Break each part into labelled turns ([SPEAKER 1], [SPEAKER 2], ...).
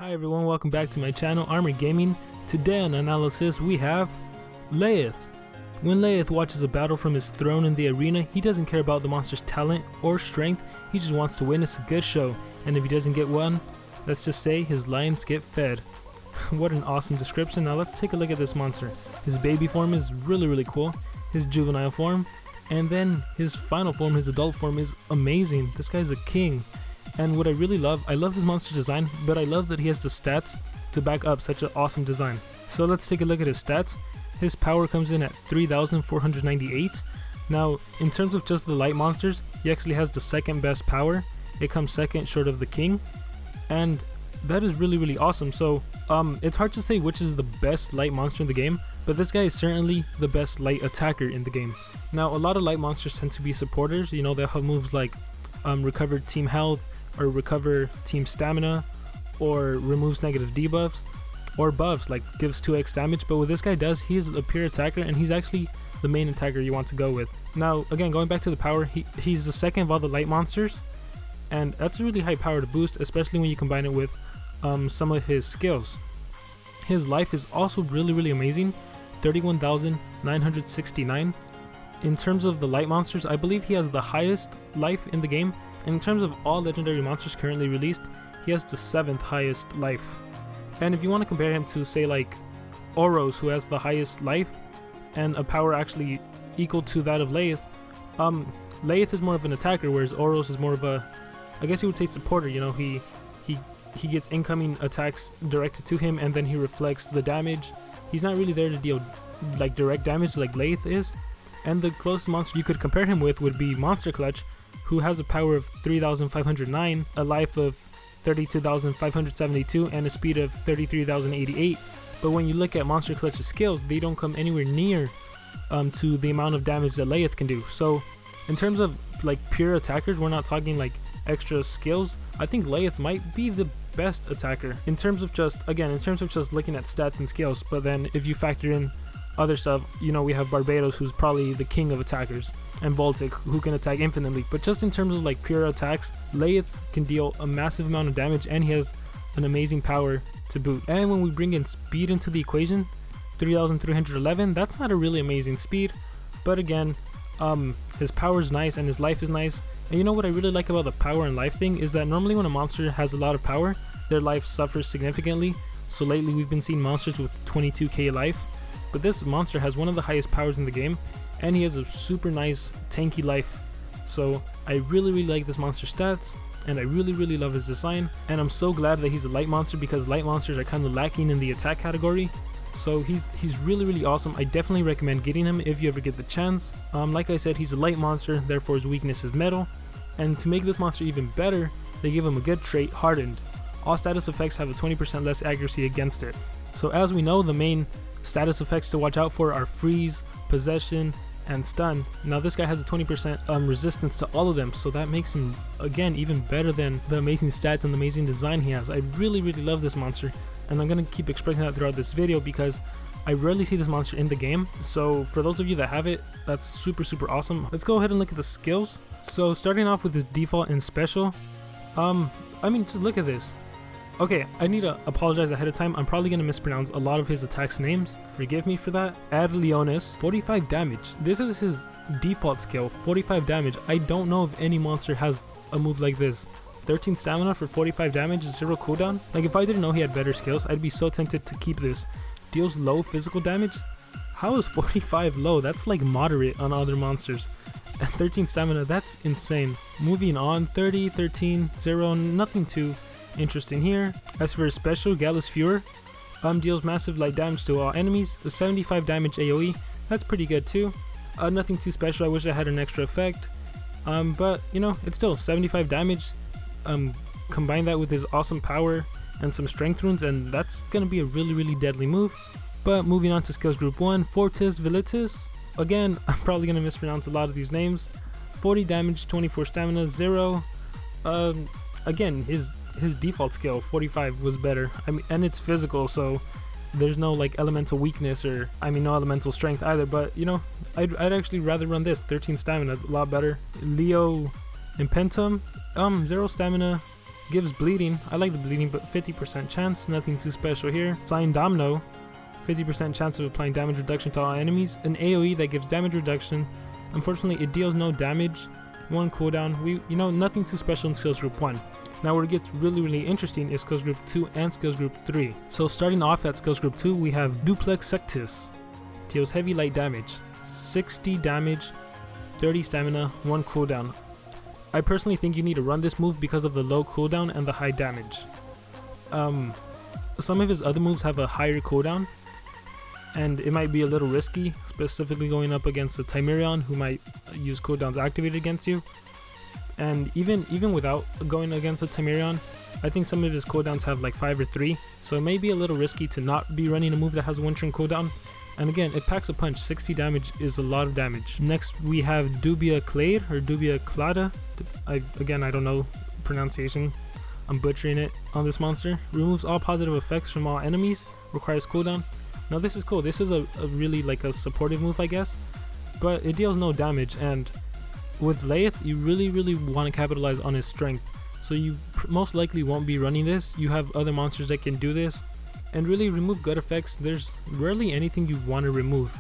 [SPEAKER 1] Hi everyone, welcome back to my channel, Armor Gaming. Today on Analysis we have Layth. When Layth watches a battle from his throne in the arena, he doesn't care about the monster's talent or strength, he just wants to witness a good show, and if he doesn't get one, let's just say his lions get fed. What an awesome description. Now let's take a look at this monster. His baby form is really cool, his juvenile form, and then his final form, his adult form, is amazing. This guy's a king. And what I really love, I love this monster design, but I love that he has the stats to back up such an awesome design. So let's take a look at his stats. His power comes in at 3,498. Now, in terms of just the light monsters, he actually has the second best power. It comes second short of the king. And that is really awesome. So, it's hard to say which is the best light monster in the game, but this guy is certainly the best light attacker in the game. Now, a lot of light monsters tend to be supporters. You know, they have moves like recover team health, or recover team stamina, or removes negative debuffs, or buffs like gives 2x damage. But what this guy does, he is a pure attacker, and he's actually the main attacker you want to go with. Now again, going back to the power, he's the second of all the light monsters, and that's a really high power to boost, especially when you combine it with some of his skills. His life is also really amazing, 31,969. In terms of the light monsters, I believe he has the highest life in the game. And in terms of all legendary monsters currently released, he has the 7th highest life. And if you want to compare him to, say, like Oros, who has the highest life and a power actually equal to that of Layth, Layth is more of an attacker, whereas Oros is more of a, I guess you would say, supporter. You know, he gets incoming attacks directed to him, and then he reflects the damage. He's not really there to deal like direct damage like Layth is. And the closest monster you could compare him with would be Monster Clutch, who has a power of 3,509, a life of 32,572, and a speed of 33,088. But when you look at Monster Clutch's skills, they don't come anywhere near to the amount of damage that Layth can do. So in terms of like pure attackers, we're not talking like extra skills. I think Layth might be the best attacker in terms of just, again, in terms of just looking at stats and skills. But then if you factor in other stuff, you know, we have Barbados, who's probably the king of attackers, and Voltic, who can attack infinitely. But just in terms of like pure attacks, Layth can deal a massive amount of damage, and he has an amazing power to boot. And when we bring in speed into the equation, 3,311, that's not a really amazing speed, but again, his power is nice and his life is nice. And you know what I really like about the power and life thing is that normally when a monster has a lot of power, their life suffers significantly. So lately we've been seeing monsters with 22k life, but this monster has one of the highest powers in the game, and he has a super nice tanky life. So I really like this monster's stats, and I really love his design, and I'm so glad that he's a light monster, because light monsters are kind of lacking in the attack category. So he's really awesome. I definitely recommend getting him if you ever get the chance. Like I said, he's a light monster, therefore his weakness is metal, and to make this monster even better, they give him a good trait, Hardened. All status effects have a 20% less accuracy against it. So as we know, the main status effects to watch out for are freeze, possession, and stun. Now this guy has a 20% resistance to all of them, so that makes him, again, even better than the amazing stats and the amazing design he has. I really love this monster, and I'm gonna keep expressing that throughout this video because I rarely see this monster in the game. So for those of you that have it, that's super awesome. Let's go ahead and look at the skills. So starting off with his default and special, I mean, just look at this. Okay, I need to apologize ahead of time. I'm probably going to mispronounce a lot of his attacks names. Forgive me for that. Ad Leonis, 45 damage. This is his default skill, 45 damage. I don't know if any monster has a move like this. 13 stamina for 45 damage, 0 cooldown. Like, if I didn't know he had better skills, I'd be so tempted to keep this. Deals low physical damage. How is 45 low? That's like moderate on other monsters. And 13 stamina, that's insane. Moving on, 30, 13, 0, nothing too interesting here. As for his special, Gallus Fuhrer, deals massive light damage to all enemies, a 75 damage AoE, that's pretty good too. Nothing too special, I wish I had an extra effect, but you know, it's still 75 damage. Combine that with his awesome power and some strength runes, and that's gonna be a really deadly move. But moving on to skills group 1, Fortis Velitis, again, I'm probably gonna mispronounce a lot of these names. 40 damage, 24 stamina, 0. Again, his default skill, 45, was better. I mean, and it's physical, so there's no like elemental weakness, or I mean no elemental strength either, but you know, I'd actually rather run this. 13 stamina, a lot better. Leo Impentum, 0 stamina, gives bleeding. I like the bleeding, but 50% chance, nothing too special here. Sign Domino, 50% chance of applying damage reduction to all enemies. An AoE that gives damage reduction. Unfortunately, it deals no damage. 1 cooldown. Nothing too special in skills group 1. Now where it gets really interesting is skills group 2 and skills group 3. So starting off at skills group 2, we have Duplex Sectus. Deals heavy light damage, 60 damage, 30 stamina, 1 cooldown. I personally think you need to run this move because of the low cooldown and the high damage. Some of his other moves have a higher cooldown, and it might be a little risky, specifically going up against a Timerion who might use cooldowns activated against you. And even without going against a Timerion, I think some of his cooldowns have like 5 or 3, so it may be a little risky to not be running a move that has a 1 turn cooldown. And again, it packs a punch. 60 damage is a lot of damage. Next we have Dubia Clade or Dubia Clada. Again, I don't know pronunciation. I'm butchering it on this monster. Removes all positive effects from all enemies. Requires cooldown. Now this is cool. This is a really like a supportive move, I guess. But it deals no damage, and with Layth, you really want to capitalize on his strength. So you most likely won't be running this. You have other monsters that can do this. And really remove gut effects. There's rarely anything you want to remove.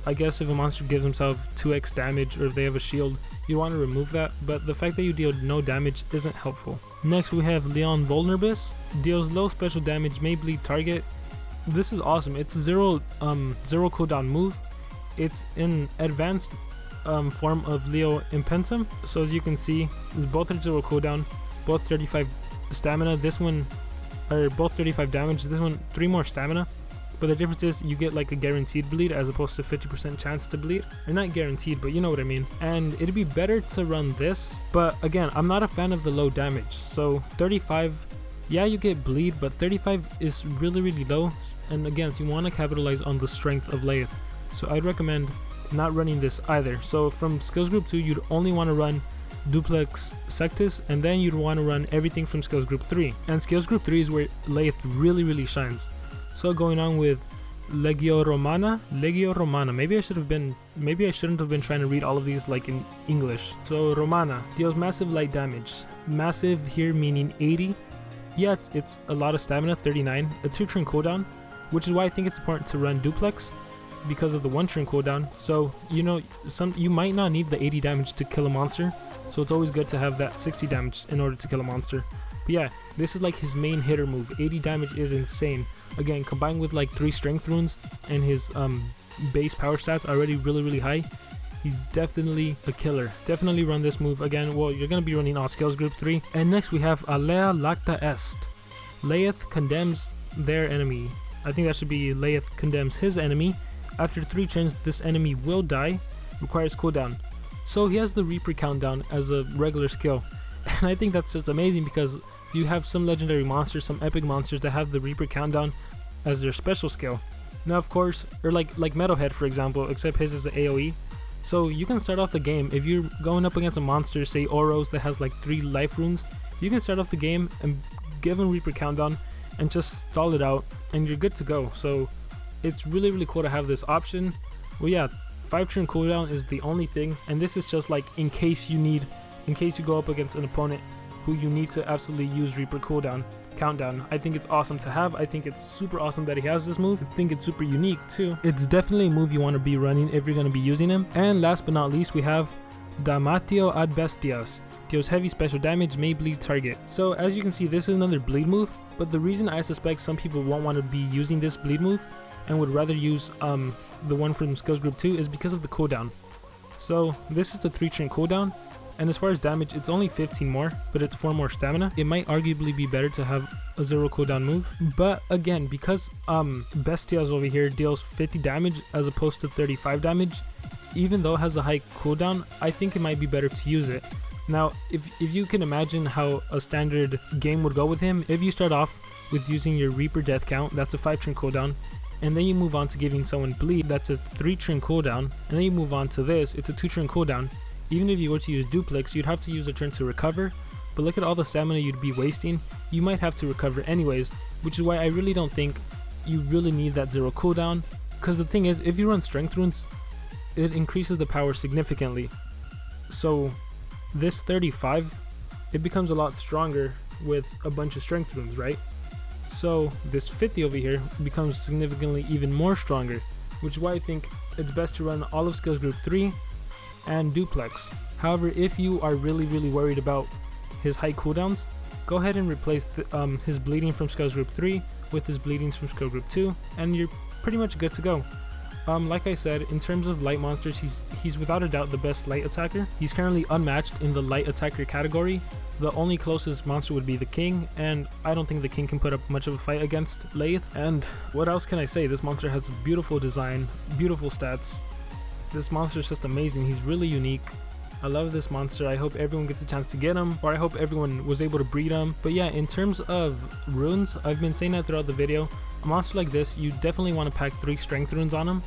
[SPEAKER 1] I guess if a monster gives himself 2x damage or if they have a shield, you want to remove that, but the fact that you deal no damage isn't helpful. Next we have Leon Vulnerabus. Deals low special damage, may bleed target. This is awesome. It's a zero cooldown move. It's in advanced form of Leo Impentum. So as you can see, both are 0 cooldown, both 35 stamina. This one are both 35 damage, this one 3 more stamina, but the difference is you get like a guaranteed bleed as opposed to 50% chance to bleed. Or not guaranteed, but you know what I mean. And it'd be better to run this, but again, I'm not a fan of the low damage. So 35, yeah, you get bleed, but 35 is really low, and again, so you want to capitalize on the strength of Layth. So I'd recommend not running this either. So from skills group 2, you'd only want to run Duplex Sectus, and then you'd want to run everything from skills group 3. And skills group 3 is where Layth really shines. So going on with Leggio Romana. Maybe I shouldn't have been trying to read all of these like in English. So Romana deals massive light damage. Massive here meaning 80. Yeah, it's a lot of stamina, 39. A 2 turn cooldown, which is why I think it's important to run Duplex because of the 1 turn cooldown. So you might not need the 80 damage to kill a monster. So it's always good to have that 60 damage in order to kill a monster. But yeah, this is like his main hitter move. 80 damage is insane. Again, combined with like 3 strength runes and his base power stats already really high, he's definitely a killer. Definitely run this move. Again, well, you're going to be running all skills group 3. And next we have Alea Lacta Est. Layth condemns their enemy. I think that should be Layth condemns his enemy. After 3 turns, this enemy will die. Requires cooldown. So he has the Reaper countdown as a regular skill. And I think that's just amazing because you have some legendary monsters, some epic monsters that have the Reaper countdown as their special skill. Now of course, or like Metalhead for example, except his is an AoE. So you can start off the game, if you're going up against a monster, say Oros, that has like 3 life runes, you can start off the game and give him Reaper countdown and just stall it out and you're good to go. So it's really cool to have this option. Well yeah, 5 turn cooldown is the only thing, and this is just like in case you go up against an opponent who you need to absolutely use Reaper countdown. I think it's awesome to have. I think it's super awesome that he has this move. I think it's super unique too. It's definitely a move you want to be running if you're going to be using him. And last but not least, we have Damatio ad Bestias. Deals heavy special damage, may bleed target. So as you can see, this is another bleed move, but the reason I suspect some people won't want to be using this bleed move and would rather use the one from skills group 2 is because of the cooldown. So this is a 3 turn cooldown, and as far as damage, it's only 15 more, but it's 4 more stamina. It might arguably be better to have a 0 cooldown move, but again, because Bestias over here deals 50 damage as opposed to 35 damage, even though it has a high cooldown, I think it might be better to use it. Now if you can imagine how a standard game would go with him, if you start off with using your Reaper death count, that's a 5 turn cooldown, and then you move on to giving someone bleed, that's a 3 turn cooldown, and then you move on to this, it's a 2 turn cooldown. Even if you were to use Duplex, you'd have to use a turn to recover, but look at all the stamina you'd be wasting. You might have to recover anyways, which is why I really don't think you really need that 0 cooldown, because the thing is, if you run strength runes, it increases the power significantly. So this 35 it becomes a lot stronger with a bunch of strength runes, right? So this 50 over here becomes significantly even more stronger, which is why I think it's best to run all of skills group 3 and duplex. However, if you are really worried about his high cooldowns, go ahead and replace his bleeding from skills group 3 with his bleedings from skill group 2, and you're pretty much good to go. Like I said, in terms of light monsters, he's without a doubt the best light attacker. He's currently unmatched in the light attacker category. The only closest monster would be the king, and I don't think the king can put up much of a fight against Layth. And what else can I say? This monster has a beautiful design, beautiful stats. This monster is just amazing. He's really unique. I love this monster. I hope everyone gets a chance to get him, or I hope everyone was able to breed him. But yeah, in terms of runes, I've been saying that throughout the video. A monster like this, you definitely want to pack 3 strength runes on him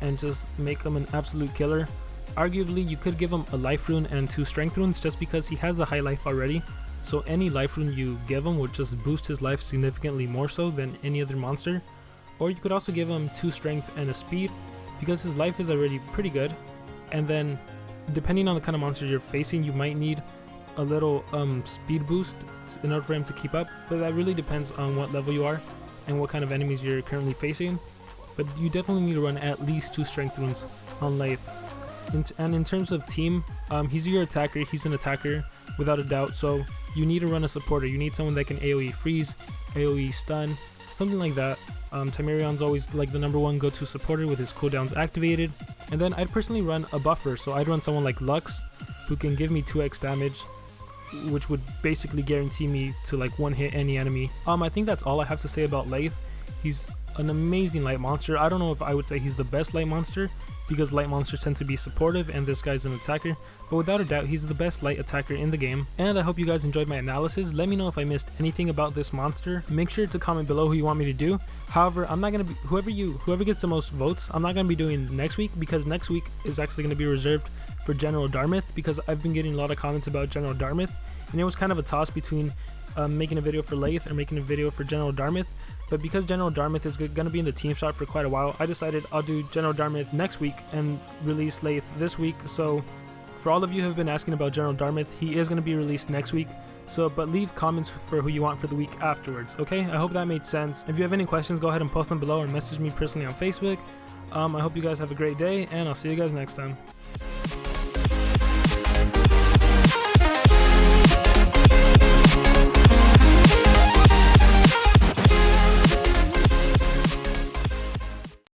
[SPEAKER 1] and just make him an absolute killer. Arguably, you could give him a life rune and 2 strength runes just because he has a high life already. So any life rune you give him would just boost his life significantly more so than any other monster. Or you could also give him 2 strength and a speed because his life is already pretty good. And then depending on the kind of monsters you're facing, you might need a little speed boost in order for him to keep up, but that really depends on what level you are and what kind of enemies you're currently facing. But you definitely need to run at least 2 strength runes on Layth. And in terms of team, he's your attacker. He's an attacker without a doubt, so you need to run a supporter. You need someone that can AoE freeze, AoE stun, something like that. Timerion's always like the #1 go-to supporter with his cooldowns activated. And then I'd personally run a buffer, so I'd run someone like Lux, who can give me 2x damage, which would basically guarantee me to like one-hit any enemy. I think that's all I have to say about Layth. He's an amazing light monster. I don't know if I would say he's the best light monster, because light monsters tend to be supportive and this guy's an attacker, but without a doubt he's the best light attacker in the game. And I hope you guys enjoyed my analysis. Let me know if I missed anything about this monster. Make sure to comment below who you want me to do. However, I'm not gonna be whoever gets the most votes, I'm not gonna be doing next week, because next week is actually gonna be reserved for General Dartmouth, because I've been getting a lot of comments about General Dartmouth, and it was kind of a toss between making a video for Layth or making a video for General Dartmouth. But because General Dartmouth is going to be in the team shop for quite a while, I decided I'll do General Dartmouth next week and release Layth this week. So for all of you who have been asking about General Dartmouth, he is going to be released next week. So, but leave comments for who you want for the week afterwards, okay? I hope that made sense. If you have any questions, go ahead and post them below or message me personally on Facebook. I hope you guys have a great day, and I'll see you guys next time.